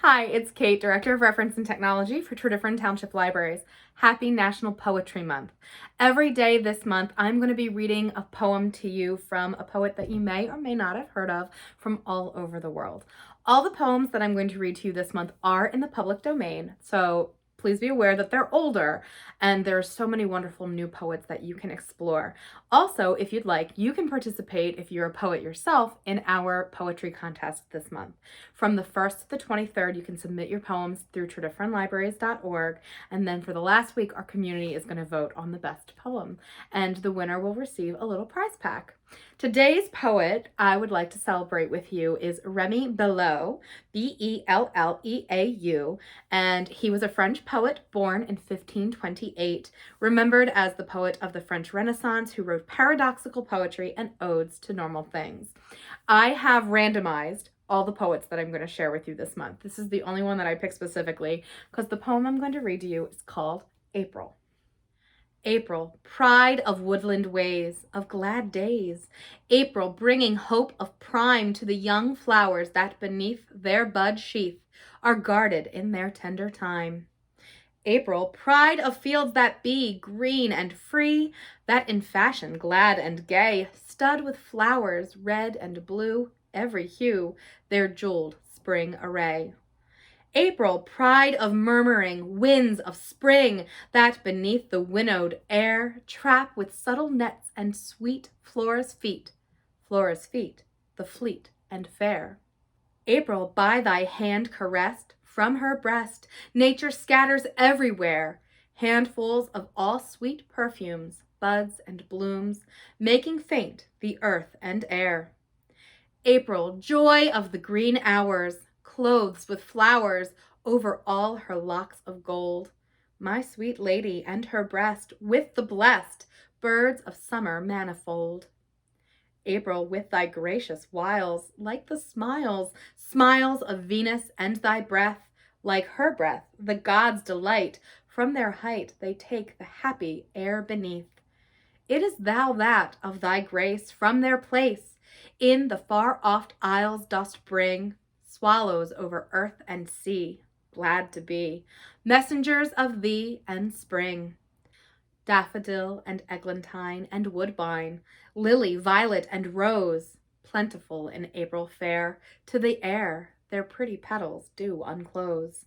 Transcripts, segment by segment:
Hi, it's Kate, Director of Reference and Technology for Tredyffrin Township Libraries. Happy National Poetry Month. Every day this month, I'm going to be reading a poem to you from a poet that you may or may not have heard of from all over the world. All the poems that I'm going to read to you this month are in the public domain, so please be aware that they're older, and there are so many wonderful new poets that you can explore. Also, if you'd like, you can participate, if you're a poet yourself, in our poetry contest this month. From the 1st to the 23rd, you can submit your poems through TredyffrinLibraries.org, and then for the last week, our community is going to vote on the best poem, and the winner will receive a little prize pack. Today's poet I would like to celebrate with you is Remy Belleau, Belleau, and he was a French poet born in 1528, remembered as the poet of the French Renaissance who wrote paradoxical poetry and odes to normal things. I have randomized all the poets that I'm going to share with you this month. This is the only one that I picked specifically because the poem I'm going to read to you is called April. April, pride of woodland ways, of glad days. April, bringing hope of prime to the young flowers that beneath their bud sheath are guarded in their tender time. April, pride of fields that be green and free, that in fashion glad and gay, stud with flowers red and blue, every hue, their jeweled spring array. April, pride of murmuring winds of spring, that beneath the winnowed air trap with subtle nets and sweet Flora's feet, the fleet and fair. April, by thy hand caressed, from her breast nature scatters everywhere handfuls of all sweet perfumes, buds and blooms, making faint the earth and air. April, joy of the green hours, clothes with flowers over all her locks of gold, my sweet lady and her breast with the blessed birds of summer manifold. April, with thy gracious wiles, like the smiles of Venus, and thy breath, like her breath, the gods' delight, from their height they take the happy air beneath. It is thou that, of thy grace, from their place, in the far-off isles dost bring swallows over earth and sea, glad to be messengers of thee and spring. Daffodil and eglantine and woodbine, lily, violet, and rose, plentiful in April fair, to the air their pretty petals do unclose.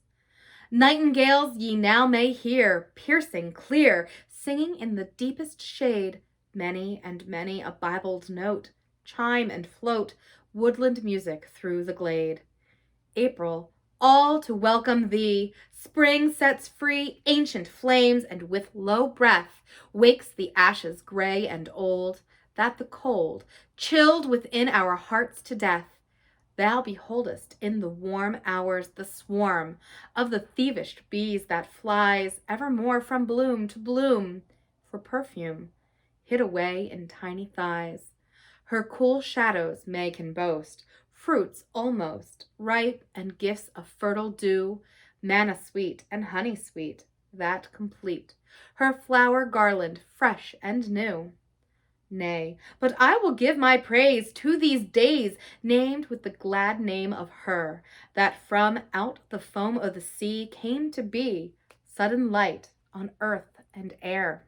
Nightingales ye now may hear, piercing clear, singing in the deepest shade, many and many a Bibled note, chime and float, woodland music through the glade. April, all to welcome thee, spring sets free ancient flames, and with low breath wakes the ashes gray and old, that the cold chilled within our hearts to death. Thou beholdest in the warm hours the swarm of the thievish bees that flies evermore from bloom to bloom for perfume, hid away in tiny thighs. Her cool shadows May can boast, fruits almost ripe and gifts of fertile dew, manna sweet and honey sweet, that complete her flower garland fresh and new. Nay, but I will give my praise to these days, named with the glad name of her, that from out the foam of the sea came to be, sudden light on earth and air.